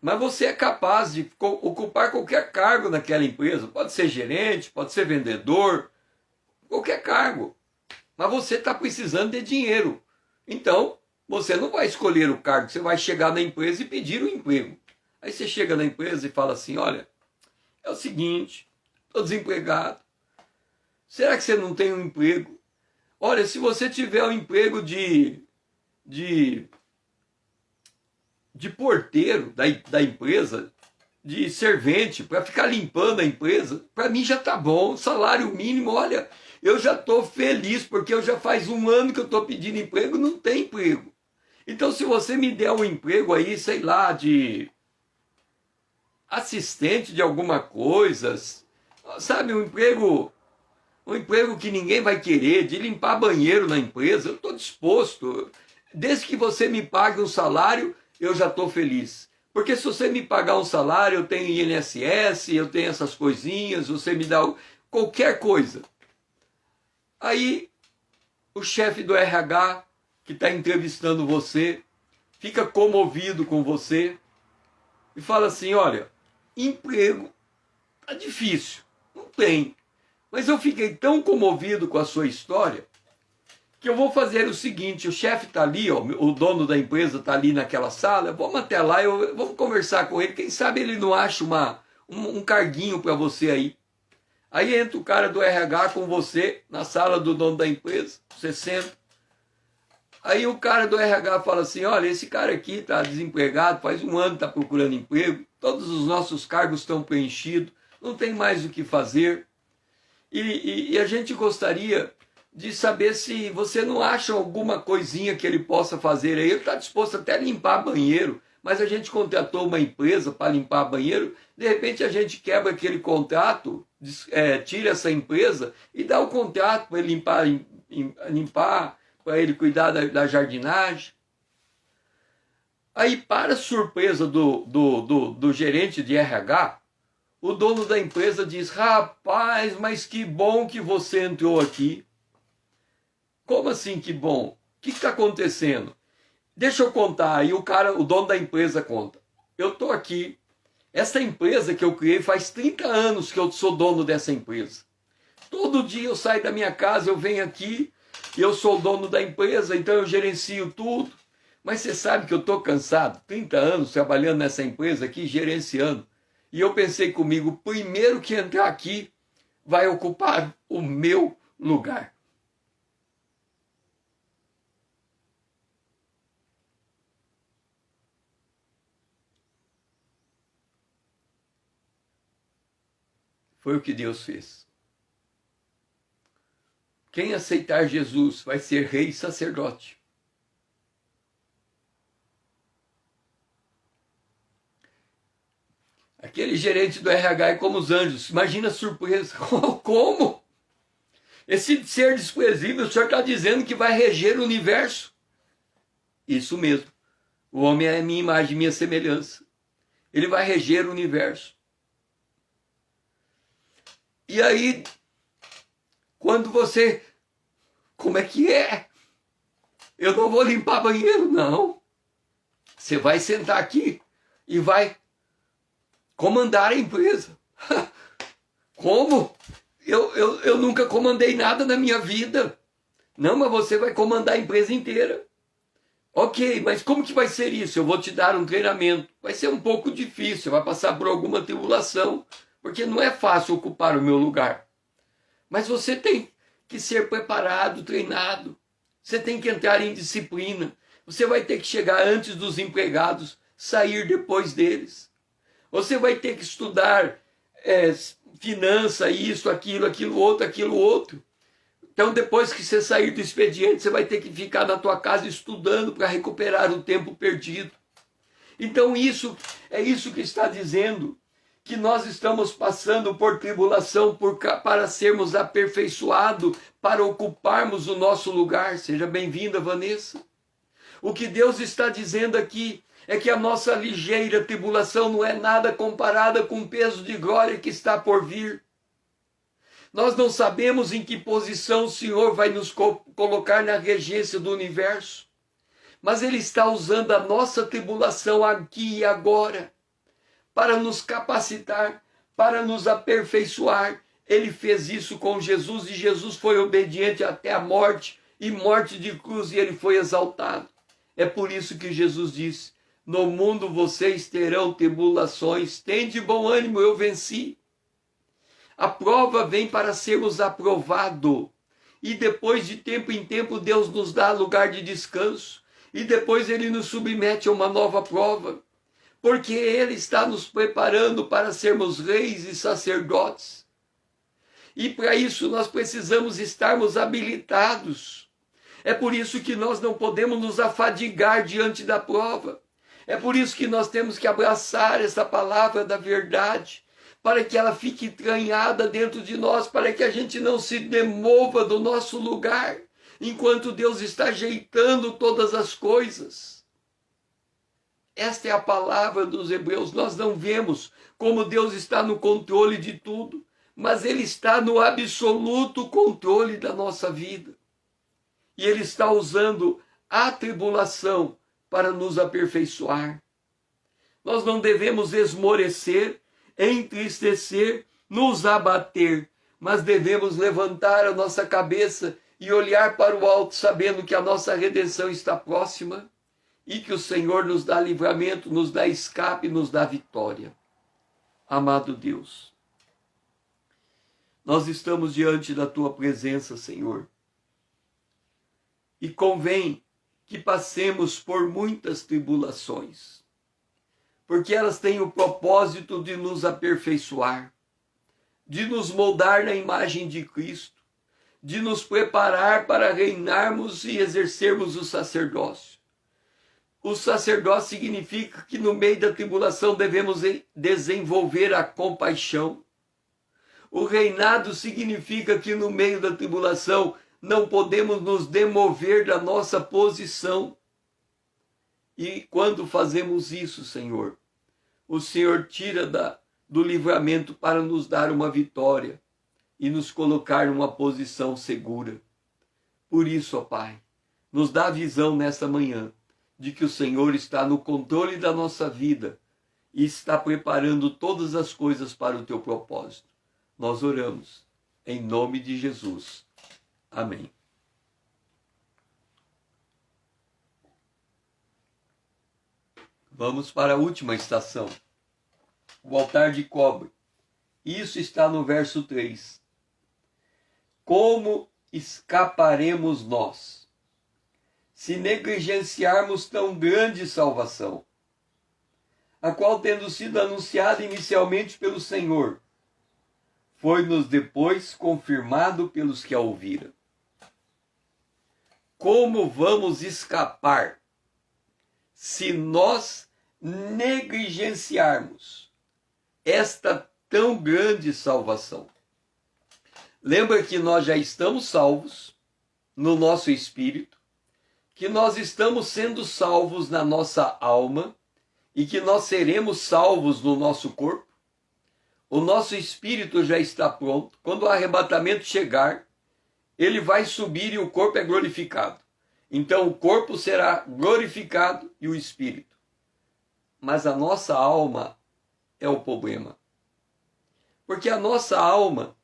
mas você é capaz de ocupar qualquer cargo naquela empresa. Pode ser gerente, pode ser vendedor, qualquer cargo. Mas você está precisando de dinheiro. Então, você não vai escolher o cargo, você vai chegar na empresa e pedir o emprego. Aí você chega na empresa e fala assim: olha, é o seguinte, estou desempregado. Será que você não tem um emprego? Olha, se você tiver um emprego de porteiro da empresa, de servente, para ficar limpando a empresa, para mim já está bom. Salário mínimo, olha, eu já estou feliz, porque eu já faz um ano que eu estou pedindo emprego, não tem emprego. Então, se você me der um emprego aí, sei lá, de assistente de alguma coisa, sabe, um emprego que ninguém vai querer, de limpar banheiro na empresa, eu estou disposto. Desde que você me pague um salário, eu já estou feliz. Porque se você me pagar um salário, eu tenho INSS, eu tenho essas coisinhas, você me dá qualquer coisa. Aí o chefe do RH, que está entrevistando você, fica comovido com você e fala assim: olha, emprego tá difícil, não tem. Mas eu fiquei tão comovido com a sua história que eu vou fazer o seguinte: o chefe está ali, ó, o dono da empresa está ali naquela sala, vamos até lá, vamos conversar com ele, quem sabe ele não acha um carguinho para você aí. Aí entra o cara do RH com você na sala do dono da empresa, você senta. Aí o cara do RH fala assim, olha, esse cara aqui está desempregado, faz um ano que está procurando emprego, todos os nossos cargos estão preenchidos, não tem mais o que fazer. E a gente gostaria de saber se você não acha alguma coisinha que ele possa fazer aí. Ele está disposto até a limpar banheiro, mas a gente contratou uma empresa para limpar banheiro, de repente a gente quebra aquele contrato, tira essa empresa e dá o contrato para ele limpar, para ele cuidar da jardinagem. Aí, para surpresa do gerente de RH, o dono da empresa diz, rapaz, mas que bom que você entrou aqui. Como assim que bom? O que está acontecendo? Deixa eu contar. Aí o dono da empresa conta. Eu estou aqui. Essa empresa que eu criei faz 30 anos que eu sou dono dessa empresa. Todo dia eu saio da minha casa, eu venho aqui, eu sou o dono da empresa, então eu gerencio tudo. Mas você sabe que eu estou cansado, 30 anos trabalhando nessa empresa aqui, gerenciando. E eu pensei comigo, o primeiro que entrar aqui vai ocupar o meu lugar. Foi o que Deus fez. Quem aceitar Jesus vai ser rei e sacerdote. Aquele gerente do RH é como os anjos. Imagina a surpresa. Como? Esse ser desprezível, o senhor está dizendo que vai reger o universo? Isso mesmo. O homem é a minha imagem, minha semelhança. Ele vai reger o universo. E aí, quando você... Como é que é? Eu não vou limpar banheiro, não. Você vai sentar aqui e vai comandar a empresa. Como? Eu nunca comandei nada na minha vida. Não, mas você vai comandar a empresa inteira. Ok, mas como que vai ser isso? Eu vou te dar um treinamento. Vai ser um pouco difícil, vai passar por alguma tribulação, porque não é fácil ocupar o meu lugar. Mas você tem que ser preparado, treinado. Você tem que entrar em disciplina. Você vai ter que chegar antes dos empregados, sair depois deles. Você vai ter que estudar finança, isso, aquilo outro. Então, depois que você sair do expediente, você vai ter que ficar na tua casa estudando para recuperar o tempo perdido. Então, isso que está dizendo, que nós estamos passando por tribulação para sermos aperfeiçoados, para ocuparmos o nosso lugar. Seja bem-vinda, Vanessa. O que Deus está dizendo aqui é que a nossa ligeira tribulação não é nada comparada com o peso de glória que está por vir. Nós não sabemos em que posição o Senhor vai nos colocar na regência do universo, mas Ele está usando a nossa tribulação aqui e agora para nos capacitar, para nos aperfeiçoar. Ele fez isso com Jesus e Jesus foi obediente até a morte, e morte de cruz, e Ele foi exaltado. É por isso que Jesus disse, no mundo vocês terão tribulações, tende bom ânimo, eu venci. A prova vem para sermos aprovados. E depois de tempo em tempo Deus nos dá lugar de descanso. E depois Ele nos submete a uma nova prova. Porque Ele está nos preparando para sermos reis e sacerdotes. E para isso nós precisamos estarmos habilitados. É por isso que nós não podemos nos afadigar diante da prova. É por isso que nós temos que abraçar essa palavra da verdade, para que ela fique entranhada dentro de nós, para que a gente não se demova do nosso lugar, enquanto Deus está ajeitando todas as coisas. Esta é a palavra dos Hebreus. Nós não vemos como Deus está no controle de tudo, mas Ele está no absoluto controle da nossa vida. E Ele está usando a tribulação para nos aperfeiçoar. Nós não devemos esmorecer, entristecer, nos abater, mas devemos levantar a nossa cabeça e olhar para o alto, sabendo que a nossa redenção está próxima e que o Senhor nos dá livramento, nos dá escape, nos dá vitória. Amado Deus, nós estamos diante da tua presença, Senhor. E convém que passemos por muitas tribulações, porque elas têm o propósito de nos aperfeiçoar, de nos moldar na imagem de Cristo, de nos preparar para reinarmos e exercermos o sacerdócio. O sacerdócio significa que no meio da tribulação devemos desenvolver a compaixão. O reinado significa que no meio da tribulação não podemos nos demover da nossa posição. E quando fazemos isso, Senhor, o Senhor tira do livramento para nos dar uma vitória e nos colocar numa posição segura. Por isso, ó Pai, nos dá a visão nessa manhã de que o Senhor está no controle da nossa vida e está preparando todas as coisas para o teu propósito. Nós oramos em nome de Jesus. Amém. Vamos para a última estação. O altar de cobre. Isso está no verso 3. Como escaparemos nós, se negligenciarmos tão grande salvação, a qual, tendo sido anunciada inicialmente pelo Senhor, foi-nos depois confirmado pelos que a ouviram? Como vamos escapar se nós negligenciarmos esta tão grande salvação? Lembra que nós já estamos salvos no nosso espírito, que nós estamos sendo salvos na nossa alma e que nós seremos salvos no nosso corpo? O nosso espírito já está pronto. Quando o arrebatamento chegar, ele vai subir e o corpo é glorificado. Então o corpo será glorificado e o espírito. Mas a nossa alma é o problema. Porque a nossa alma,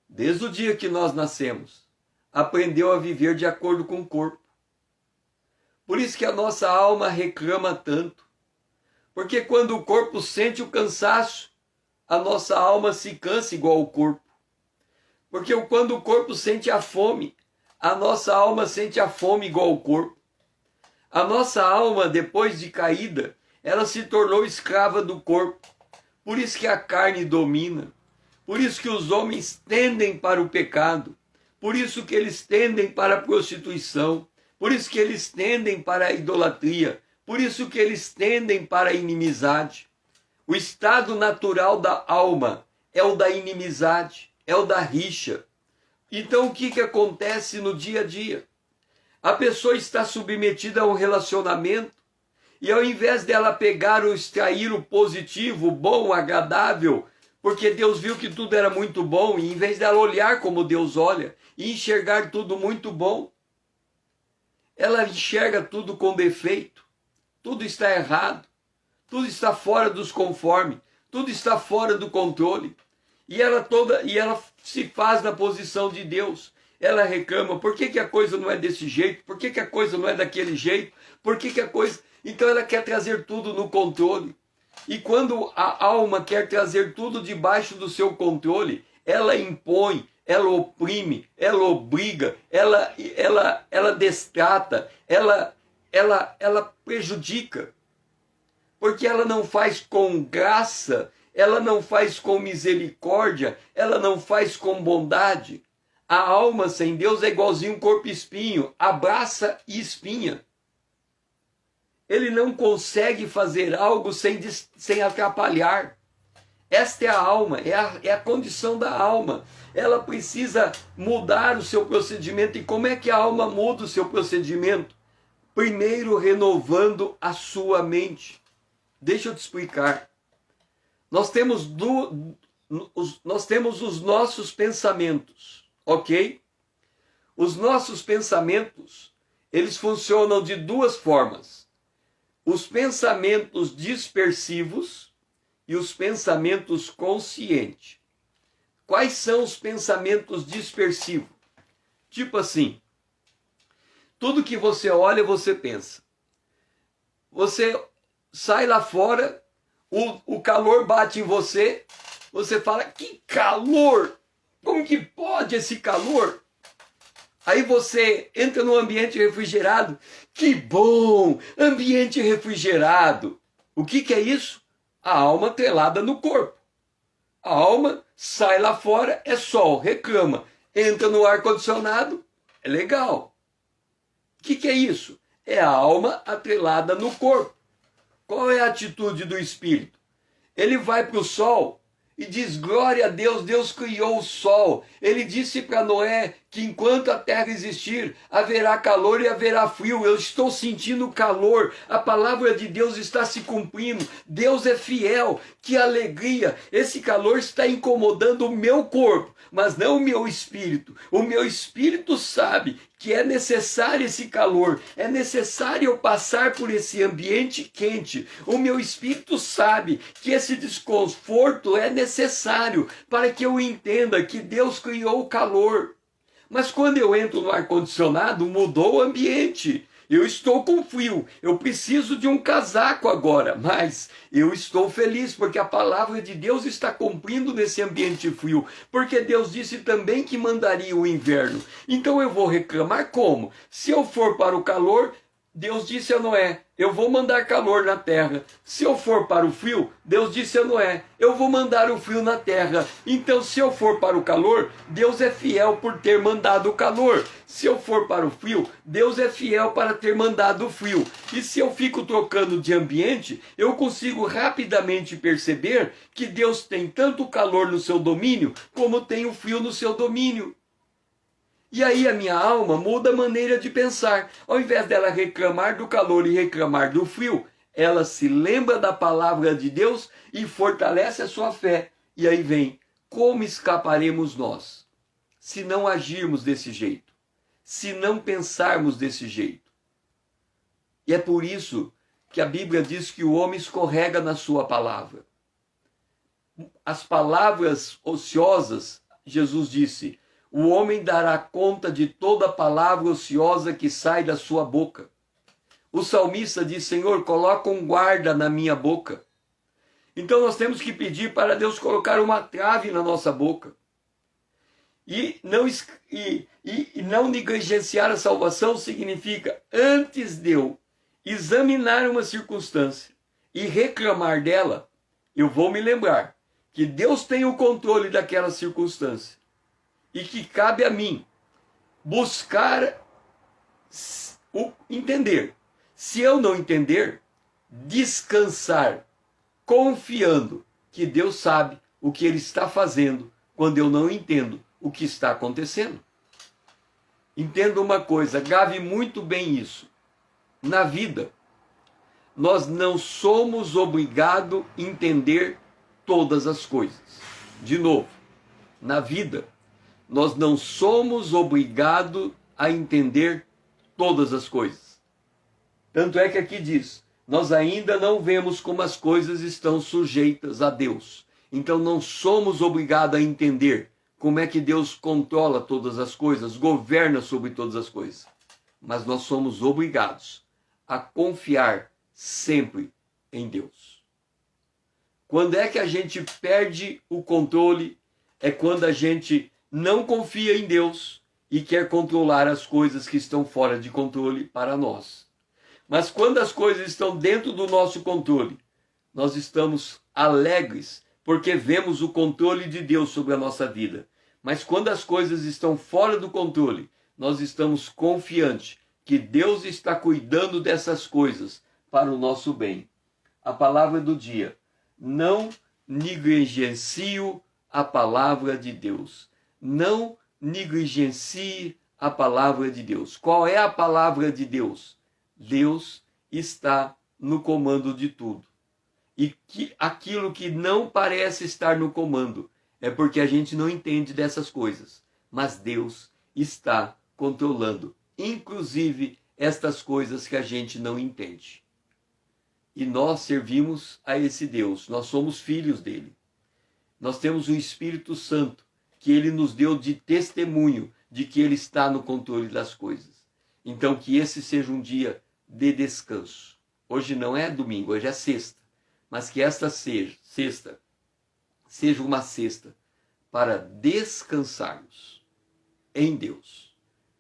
desde o dia que nós nascemos, aprendeu a viver de acordo com o corpo. Por isso que a nossa alma reclama tanto. Porque quando o corpo sente o cansaço, a nossa alma se cansa igual ao corpo. Porque quando o corpo sente a fome, a nossa alma sente a fome igual ao corpo. A nossa alma, depois de caída, ela se tornou escrava do corpo. Por isso que a carne domina. Por isso que os homens tendem para o pecado. Por isso que eles tendem para a prostituição. Por isso que eles tendem para a idolatria. Por isso que eles tendem para a inimizade. O estado natural da alma é o da inimizade, é o da rixa. Então o que acontece no dia a dia? A pessoa está submetida a um relacionamento e ao invés dela pegar ou extrair o positivo, o bom, o agradável, porque Deus viu que tudo era muito bom, e em vez dela olhar como Deus olha e enxergar tudo muito bom, ela enxerga tudo com defeito, tudo está errado. Tudo está fora dos conformes, tudo está fora do controle. E ela se faz na posição de Deus. Ela reclama, por que a coisa não é desse jeito? Por que a coisa não é daquele jeito? Por que a coisa... Então ela quer trazer tudo no controle. E quando a alma quer trazer tudo debaixo do seu controle, ela impõe, ela oprime, ela obriga, ela destrata, ela prejudica. Porque ela não faz com graça, ela não faz com misericórdia, ela não faz com bondade. A alma sem Deus é igualzinho um corpo espinho, abraça e espinha. Ele não consegue fazer algo sem atrapalhar. Esta é a alma, é a condição da alma. Ela precisa mudar o seu procedimento. E como é que a alma muda o seu procedimento? Primeiro, renovando a sua mente. Deixa eu te explicar. Nós temos os nossos pensamentos, ok? Os nossos pensamentos, eles funcionam de duas formas. Os pensamentos dispersivos e os pensamentos conscientes. Quais são os pensamentos dispersivos? Tipo assim, tudo que você olha, você pensa. Você sai lá fora, o calor bate em você, você fala, que calor! Como que pode esse calor? Aí você entra num ambiente refrigerado. Que bom! Ambiente refrigerado. O que é isso? A alma atrelada no corpo. A alma sai lá fora, é sol, reclama. Entra no ar-condicionado, é legal. O que é isso? É a alma atrelada no corpo. Qual é a atitude do espírito? Ele vai para o sol e diz: glória a Deus, Deus criou o sol. Ele disse para Noé que enquanto a terra existir, haverá calor e haverá frio. Eu estou sentindo calor, a palavra de Deus está se cumprindo. Deus é fiel, que alegria. Esse calor está incomodando o meu corpo, mas não o meu espírito. O meu espírito sabe que é necessário esse calor, é necessário eu passar por esse ambiente quente. O meu espírito sabe que esse desconforto é necessário para que eu entenda que Deus criou o calor. Mas quando eu entro no ar-condicionado, mudou o ambiente. Eu estou com frio, eu preciso de um casaco agora, mas eu estou feliz porque a palavra de Deus está cumprindo nesse ambiente frio, porque Deus disse também que mandaria o inverno. Então eu vou reclamar como? Se eu for para o calor, Deus disse a Noé: eu vou mandar calor na terra. Se eu for para o frio, Deus disse a Noé: eu vou mandar o frio na terra. Então, se eu for para o calor, Deus é fiel por ter mandado o calor. Se eu for para o frio, Deus é fiel para ter mandado o frio. E se eu fico trocando de ambiente, eu consigo rapidamente perceber que Deus tem tanto o calor no seu domínio, como tem o frio no seu domínio. E aí a minha alma muda a maneira de pensar. Ao invés dela reclamar do calor e reclamar do frio, ela se lembra da palavra de Deus e fortalece a sua fé. E aí vem: como escaparemos nós se não agirmos desse jeito? Se não pensarmos desse jeito? E é por isso que a Bíblia diz que o homem escorrega na sua palavra. As palavras ociosas, Jesus disse: o homem dará conta de toda palavra ociosa que sai da sua boca. O salmista diz: Senhor, coloca um guarda na minha boca. Então nós temos que pedir para Deus colocar uma trave na nossa boca. E não negligenciar a salvação significa, antes de eu examinar uma circunstância e reclamar dela, eu vou me lembrar que Deus tem o controle daquela circunstância. E que cabe a mim buscar entender. Se eu não entender, descansar, confiando que Deus sabe o que Ele está fazendo quando eu não entendo o que está acontecendo. Entenda uma coisa, grave muito bem isso. Na vida, nós não somos obrigados a entender todas as coisas. De novo, na vida, nós não somos obrigados a entender todas as coisas. Tanto é que aqui diz: nós ainda não vemos como as coisas estão sujeitas a Deus. Então não somos obrigados a entender como é que Deus controla todas as coisas, governa sobre todas as coisas. Mas nós somos obrigados a confiar sempre em Deus. Quando é que a gente perde o controle? É quando a gente não confia em Deus e quer controlar as coisas que estão fora de controle para nós. Mas quando as coisas estão dentro do nosso controle, nós estamos alegres porque vemos o controle de Deus sobre a nossa vida. Mas quando as coisas estão fora do controle, nós estamos confiantes que Deus está cuidando dessas coisas para o nosso bem. A palavra do dia: não negligencie a palavra de Deus. Não negligencie a palavra de Deus. Qual é a palavra de Deus? Deus está no comando de tudo. E que aquilo que não parece estar no comando é porque a gente não entende dessas coisas. Mas Deus está controlando, inclusive, estas coisas que a gente não entende. E nós servimos a esse Deus, nós somos filhos dele. Nós temos o Espírito Santo, que ele nos deu de testemunho de que ele está no controle das coisas. Então que esse seja um dia de descanso. Hoje não é domingo, hoje é sexta. Mas que esta sexta seja uma sexta para descansarmos em Deus.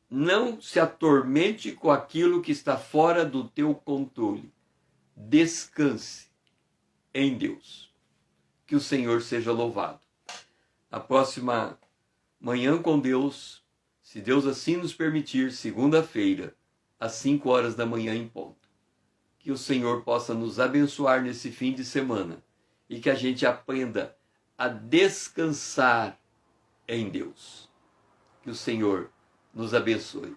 Não se atormente com aquilo que está fora do teu controle. Descanse em Deus. Que o Senhor seja louvado. A próxima Manhã com Deus, se Deus assim nos permitir, segunda-feira, às 5 horas da manhã em ponto. Que o Senhor possa nos abençoar nesse fim de semana e que a gente aprenda a descansar em Deus. Que o Senhor nos abençoe.